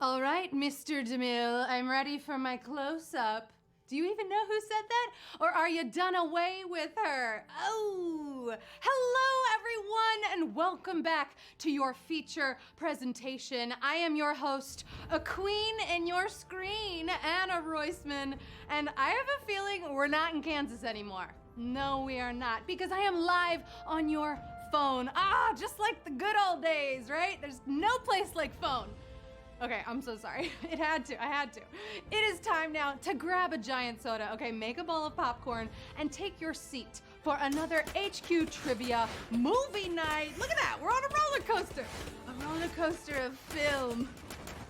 All right, Mr. DeMille, I'm ready for my close-up. Do you even know who said that? Or are you done away with her? Oh, hello everyone and welcome back to your feature presentation. I am your host, a queen in your screen, Anna Roisman, and I have a feeling we're not in Kansas anymore. No, we are not, because I am live on your phone. Just like the good old days, right? There's no place like phone. Okay, I'm so sorry. I had to. It is time now to grab a giant soda, okay? Make a bowl of popcorn and take your seat for another HQ Trivia movie night. Look at that, we're on a roller coaster. A roller coaster of film.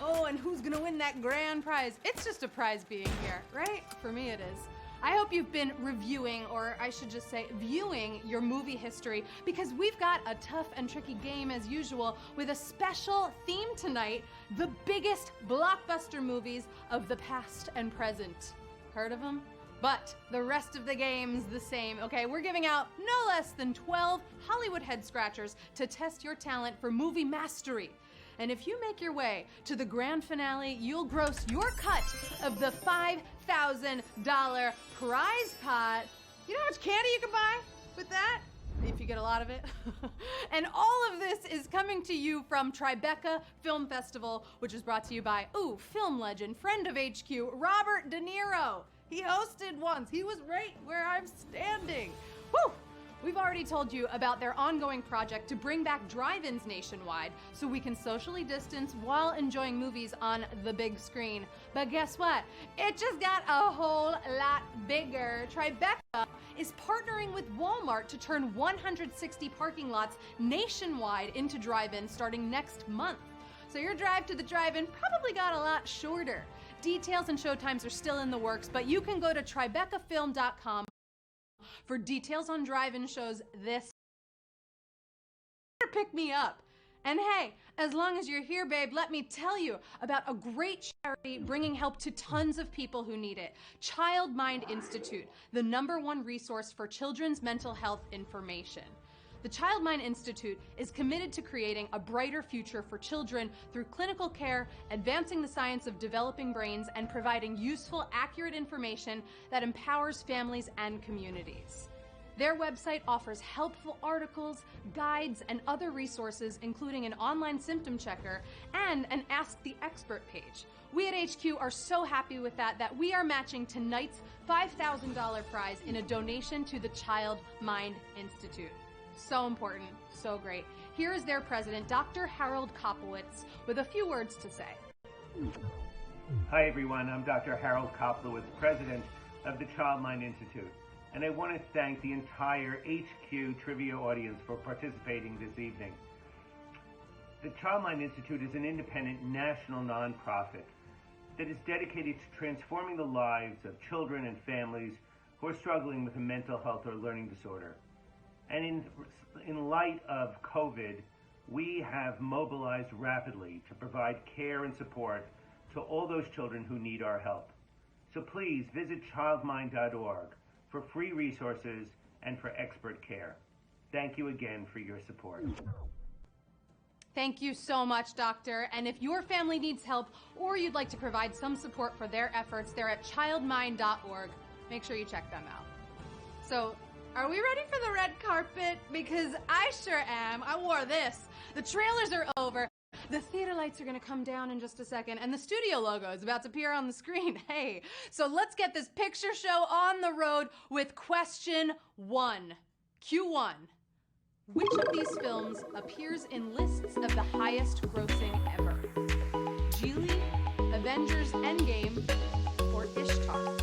Oh, and who's gonna win that grand prize? It's just a prize being here, right? For me it is. I hope you've been reviewing, or I should just say viewing, your movie history, because we've got a tough and tricky game as usual with a special theme tonight, the biggest blockbuster movies of the past and present. Heard of them? But the rest of the game's the same, okay? We're giving out no less than 12 Hollywood head scratchers to test your talent for movie mastery. And if you make your way to the grand finale, you'll gross your cut of the $5,000 prize pot. You know how much candy you can buy with that? If you get a lot of it. And all of this is coming to you from Tribeca Film Festival, which is brought to you by, film legend, friend of HQ, Robert De Niro. He hosted once. He was right where I'm standing. Whew! We've already told you about their ongoing project to bring back drive-ins nationwide so we can socially distance while enjoying movies on the big screen. But guess what? It just got a whole lot bigger. Tribeca is partnering with Walmart to turn 160 parking lots nationwide into drive-ins starting next month. So your drive to the drive-in probably got a lot shorter. Details and showtimes are still in the works, but you can go to tribecafilm.com for details on drive-in shows this. Pick me up. And hey, as long as you're here, babe, let me tell you about a great charity bringing help to tons of people who need it. Child Mind Institute, the #1 resource for children's mental health information. The Child Mind Institute is committed to creating a brighter future for children through clinical care, advancing the science of developing brains, and providing useful, accurate information that empowers families and communities. Their website offers helpful articles, guides, and other resources, including an online symptom checker and an Ask the Expert page. We at HQ are so happy with that we are matching tonight's $5,000 prize in a donation to the Child Mind Institute. So important, so great. Here is their president, Dr. Harold Koplowitz, with a few words to say. Hi everyone, I'm Dr. Harold Koplowitz, president of the Child Mind Institute, and I want to thank the entire HQ Trivia audience for participating this evening. The Child Mind Institute is an independent national nonprofit that is dedicated to transforming the lives of children and families who are struggling with a mental health or learning disorder. And in light of COVID, we have mobilized rapidly to provide care and support to all those children who need our help. So please visit childmind.org for free resources and for expert care. Thank you again for your support. Thank you so much, Doctor. And if your family needs help or you'd like to provide some support for their efforts, they're at childmind.org. Make sure you check them out. So, are we ready for the red carpet? Because I sure am. I wore this. The trailers are over. The theater lights are going to come down in just a second, and the studio logo is about to appear on the screen. Hey, so let's get this picture show on the road with question 1. Q1. Which of these films appears in lists of the highest grossing ever? Geely, Avengers Endgame, or Ishtar?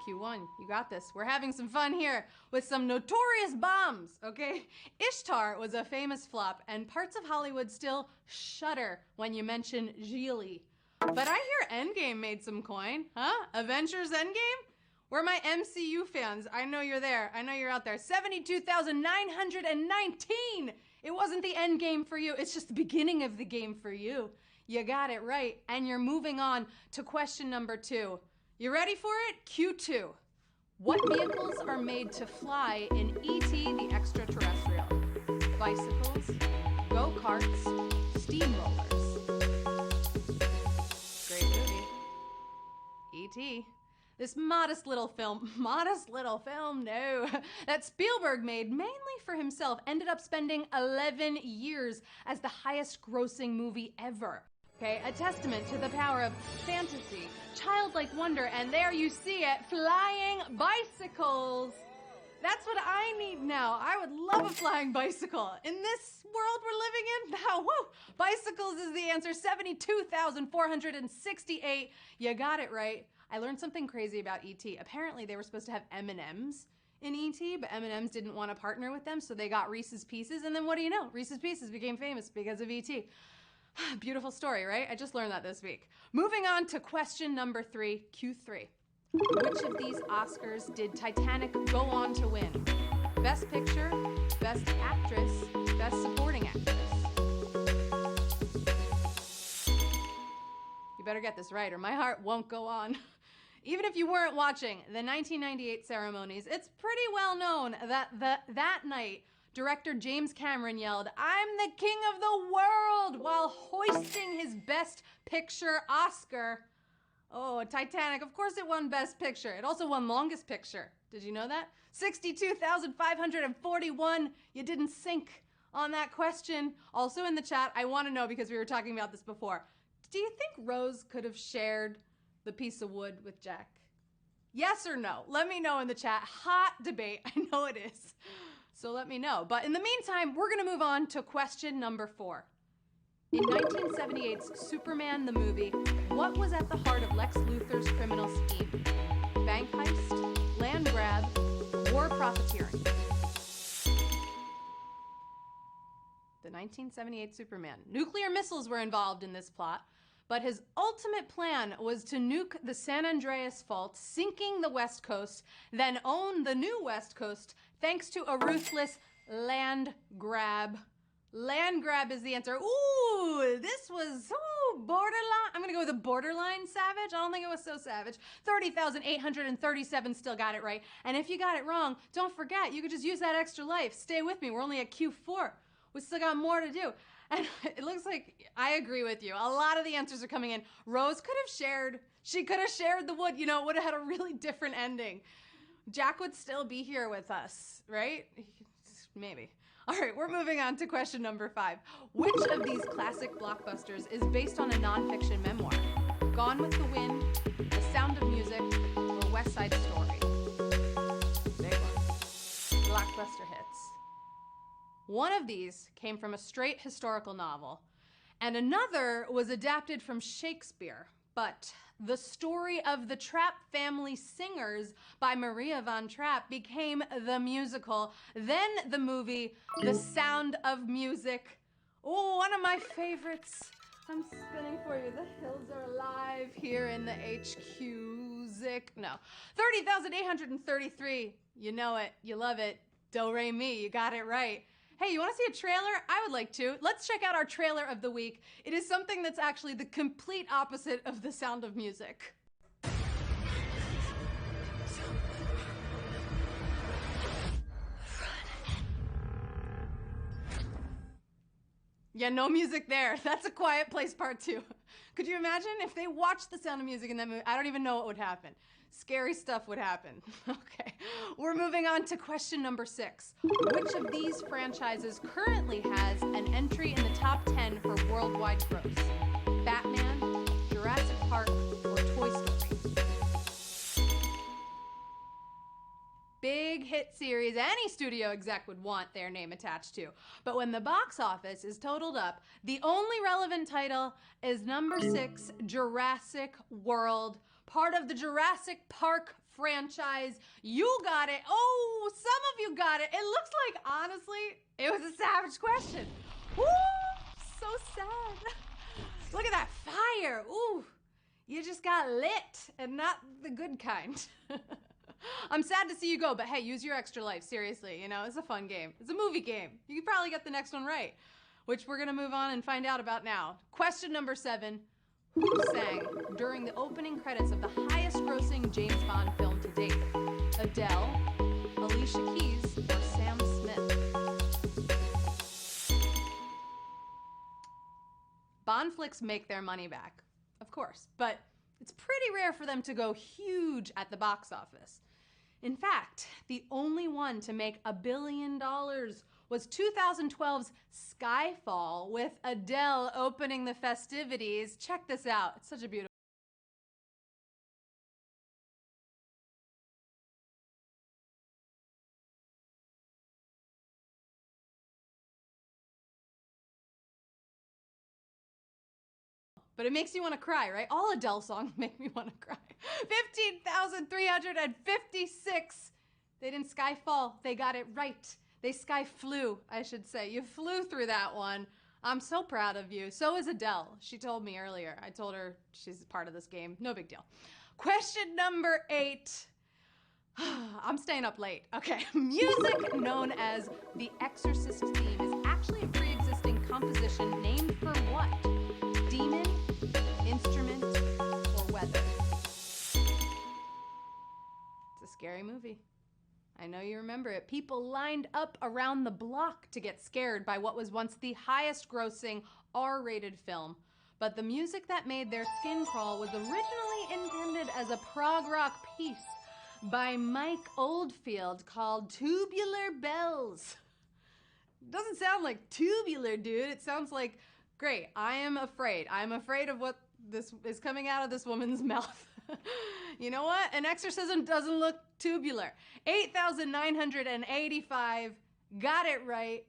Q1, you got this. We're having some fun here with some notorious bombs, okay? Ishtar was a famous flop, and parts of Hollywood still shudder when you mention Geely. But I hear Endgame made some coin, huh? Avengers Endgame? We're my MCU fans. I know you're there. I know you're out there. 72,919! It wasn't the end game for you. It's just the beginning of the game for you. You got it right. And you're moving on to question number 2. You ready for it? Q2. What vehicles are made to fly in E.T. the Extraterrestrial? Bicycles, go-karts, steamrollers. E.T., this modest little film, no, that Spielberg made mainly for himself, ended up spending 11 years as the highest grossing movie ever. Okay, a testament to the power of fantasy, childlike wonder, and there you see it, flying bicycles. That's what I need now. I would love a flying bicycle. In this world we're living in, now, whoa, bicycles is the answer, 72,468. You got it right. I learned something crazy about E.T. Apparently they were supposed to have M&Ms in E.T., but M&Ms didn't want to partner with them, so they got Reese's Pieces, and then what do you know? Reese's Pieces became famous because of E.T. Beautiful story, right? I just learned that this week. Moving on to question number 3, Q3. Which of these Oscars did Titanic go on to win? Best Picture, Best Actress, Best Supporting Actress. You better get this right or my heart won't go on. Even if you weren't watching the 1998 ceremonies, it's pretty well known that that night, director James Cameron yelled, "I'm the king of the world," while hoisting his Best Picture Oscar. Oh, Titanic, of course it won Best Picture. It also won Longest Picture. Did you know that? 62,541. You didn't sink on that question. Also in the chat, I want to know, because we were talking about this before, do you think Rose could have shared the piece of wood with Jack? Yes or no? Let me know in the chat. Hot debate. I know it is. So let me know. But in the meantime, we're going to move on to question number 4. In 1978's Superman the movie, what was at the heart of Lex Luthor's criminal scheme? Bank heist, land grab, or profiteering? The 1978 Superman. Nuclear missiles were involved in this plot, but his ultimate plan was to nuke the San Andreas Fault, sinking the West Coast, then own the new West Coast thanks to a ruthless land grab. Land grab is the answer. Ooh, this was borderline. I'm gonna go with a borderline savage. I don't think it was so savage. 30,837 still got it right. And if you got it wrong, don't forget, you could just use that extra life. Stay with me, we're only at Q4. We still got more to do. And it looks like I agree with you. A lot of the answers are coming in. Rose could have shared. She could have shared the wood. You know, it would have had a really different ending. Jack would still be here with us, right? Maybe. All right, we're moving on to question number 5. Which of these classic blockbusters is based on a nonfiction memoir? Gone with the Wind, The Sound of Music, or West Side Story? Big one. Blockbuster hits. One of these came from a straight historical novel, and another was adapted from Shakespeare. But the story of the Trapp Family Singers by Maria von Trapp became the musical, then the movie, The Sound of Music. Oh, one of my favorites. I'm spinning for you. The hills are alive here in the HQ-zic. No. 30,833. You know it. You love it. Do, re, mi. You got it right. Hey, you want to see a trailer? I would like to. Let's check out our trailer of the week. It is something that's actually the complete opposite of The Sound of Music. Yeah, no music there. That's A Quiet Place Part 2. Could you imagine if they watched The Sound of Music in that movie? I don't even know what would happen. Scary stuff would happen. Okay, we're moving on to question number 6. Which of these franchises currently has an entry in the top 10 for worldwide gross? Batman, Jurassic Park, or Toy Story? Big hit series any studio exec would want their name attached to. But when the box office is totaled up, the only relevant title is number 6, Jurassic World, part of the Jurassic Park franchise. You got it. Oh, some of you got it. It looks like, honestly, it was a savage question. Woo, so sad. Look at that fire. Ooh, you just got lit, and not the good kind. I'm sad to see you go, but hey, use your extra life, seriously. You know, it's a fun game. It's a movie game. You could probably get the next one right, which we're gonna move on and find out about now. Question number 7. Who sang during the opening credits of the highest-grossing James Bond film to date? Adele, Alicia Keys, or Sam Smith? Bond flicks make their money back, of course, but It's pretty rare for them to go huge at the box office. In fact, the only one to make $1 billion was 2012's Skyfall, with Adele opening the festivities. Check this out. It's such a beautiful. But it makes you want to cry, right? All Adele songs make me want to cry. 15,356. They didn't skyfall. They got it right. They sky flew, I should say. You flew through that one. I'm so proud of you. So is Adele. She told me earlier. I told her she's part of this game. No big deal. Question number 8. I'm staying up late. Okay. Music known as the Exorcist theme is actually a pre-existing composition named for what? Demon, instrument, or weather? It's a scary movie. I know you remember it. People lined up around the block to get scared by what was once the highest grossing R-rated film. But the music that made their skin crawl was originally intended as a prog rock piece by Mike Oldfield called Tubular Bells. Doesn't sound like tubular, dude. It sounds like, great, I am afraid. I'm afraid of what this is coming out of this woman's mouth. You know what? An exorcism doesn't look tubular. 8,985. Got it right.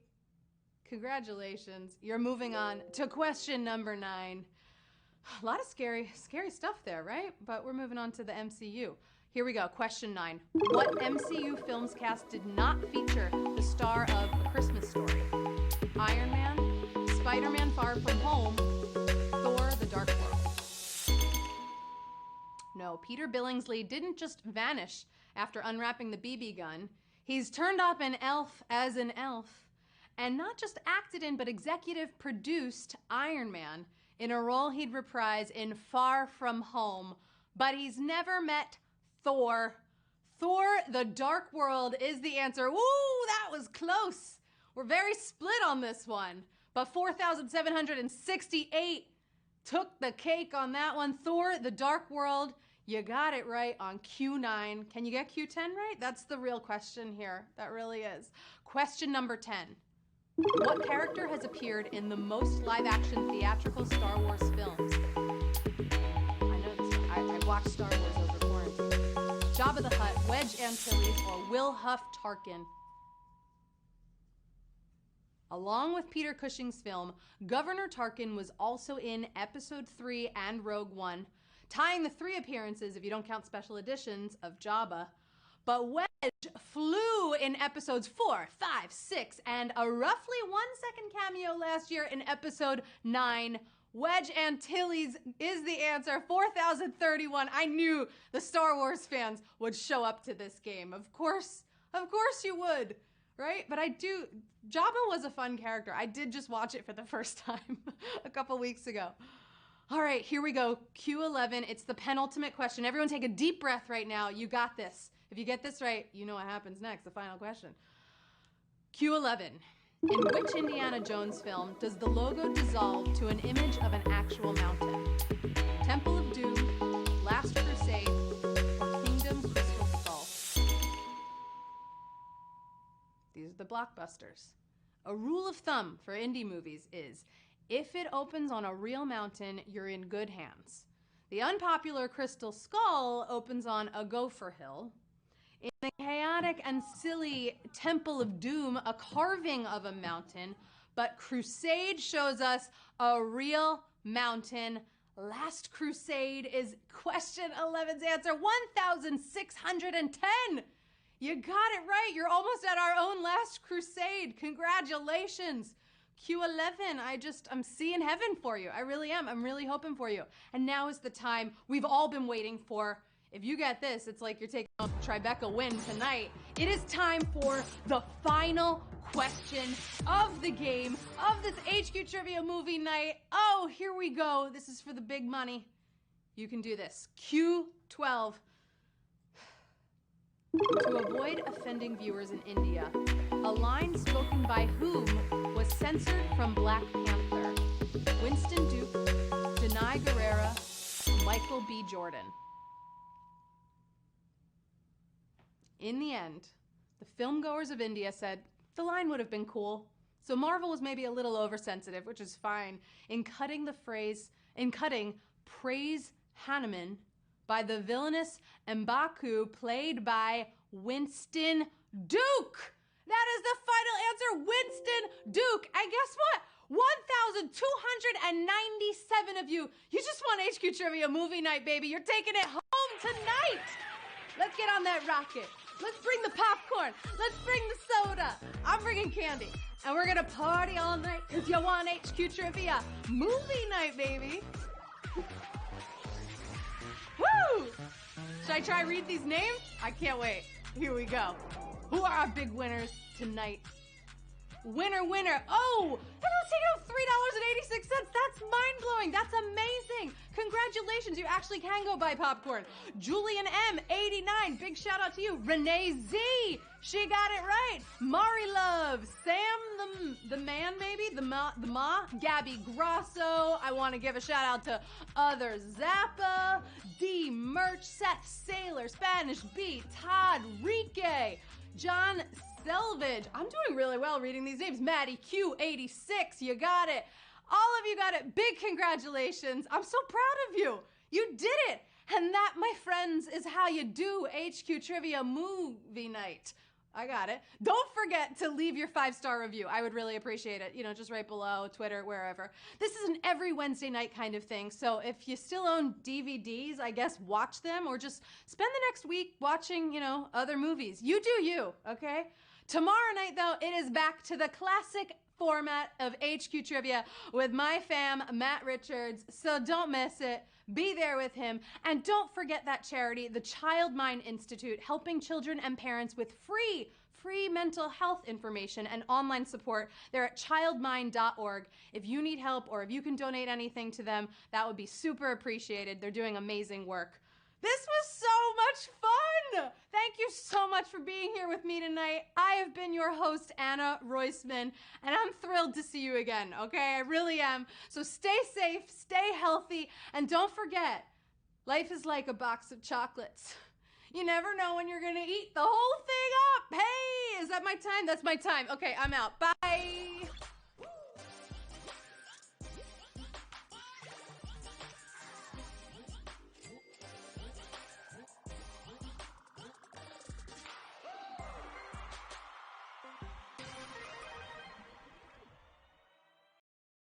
Congratulations. You're moving on to question number 9. A lot of scary stuff there, right? But we're moving on to the MCU. Here we go. Question 9. What MCU film's cast did not feature the star of A Christmas Story? Iron Man, Spider-Man Far From Home, Thor: The Dark World. No, Peter Billingsley didn't just vanish after unwrapping the BB gun. He's turned up an elf as an elf, and not just acted in, but executive produced Iron Man in a role he'd reprise in Far From Home. But he's never met Thor. Thor: The Dark World is the answer. Ooh, that was close. We're very split on this one. But 4,768 took the cake on that one. Thor: The Dark World. You got it right on Q9. Can you get Q10 right? That's the real question here. That really is. Question number 10. What character has appeared in the most live-action theatrical Star Wars films? I know this. I watched Star Wars over quarantine. Jabba the Hutt, Wedge Antilles, or Will Huff Tarkin? Along with Peter Cushing's film, Governor Tarkin was also in Episode 3 and Rogue One, tying the 3 appearances, if you don't count special editions, of Jabba. But Wedge flew in Episodes 4, 5, 6, and a roughly 1-second cameo last year in Episode 9. Wedge Antilles is the answer. 4,031. I knew the Star Wars fans would show up to this game. Of course you would, right? But Jabba was a fun character. I did just watch it for the first time a couple weeks ago. All right, here we go. Q11, it's the penultimate question. Everyone take a deep breath right now. You got this. If you get this right, you know what happens next, the final question. Q11, in which Indiana Jones film does the logo dissolve to an image of an actual mountain? Temple of Doom, Last Crusade, or Kingdom Crystal Skull? These are the blockbusters. A rule of thumb for indie movies is, if it opens on a real mountain, you're in good hands. The unpopular Crystal Skull opens on a gopher hill. In the chaotic and silly Temple of Doom, a carving of a mountain, but Crusade shows us a real mountain. Last Crusade is question 11's answer, 1,610. You got it right. You're almost at our own Last Crusade. Congratulations. Q11, I'm seeing heaven for you. I really am. I'm really hoping for you. And now is the time we've all been waiting for. If you get this, it's like you're taking a Tribeca win tonight. It is time for the final question of the game, of this HQ Trivia movie night. Oh, here we go. This is for the big money. You can do this. Q12. To avoid offending viewers in India, a line spoken by whom was censored from Black Panther? Winston Duke, Denai Guerrera, Michael B. Jordan. In the end, the filmgoers of India said the line would have been cool. So Marvel was maybe a little oversensitive, which is fine, in cutting praise Hanuman by the villainous M'Baku, played by Winston Duke. That is the final answer, Winston Duke. And guess what? 1,297 of you just won HQ Trivia Movie Night, baby. You're taking it home tonight. Let's get on that rocket. Let's bring the popcorn. Let's bring the soda. I'm bringing candy. And we're gonna party all night because you want HQ Trivia Movie Night, baby. Woo! Should I try read these names? I can't wait. Here we go. Who are our big winners tonight? Winner. Oh, everyone's taking out $3.86. That's mind-blowing. That's amazing. Congratulations. You actually can go buy popcorn. Julian M, 89. Big shout out to you. Renee Z, she got it right. Mari Love, Sam the man, maybe? The ma. Gabby Grosso. I want to give a shout out to Other Zappa. D Merch, Seth Sailor, Spanish Beat, Todd Rike, John Selvage. I'm doing really well reading these names. Maddie Q86, you got it. All of you got it. Big congratulations. I'm so proud of you. You did it. And that, my friends, is how you do HQ Trivia Movie Night. I got it. Don't forget to leave your 5-star review. I would really appreciate it. Just right below, Twitter, wherever. This is an every Wednesday night kind of thing. So if you still own DVDs, I guess watch them or just spend the next week watching, other movies. You do you, okay? Tomorrow night, though, it is back to the classic format of HQ Trivia with my fam, Matt Richards. So don't miss it. Be there with him. And don't forget that charity, the Child Mind Institute, helping children and parents with free mental health information and online support. They're at childmind.org. If you need help or if you can donate anything to them, that would be super appreciated. They're doing amazing work. This was so much fun! Thank you so much for being here with me tonight. I have been your host, Anna Roisman, and I'm thrilled to see you again, okay? I really am. So stay safe, stay healthy, and don't forget, life is like a box of chocolates. You never know when you're gonna eat the whole thing up. Hey, is that my time? That's my time. Okay, I'm out. Bye!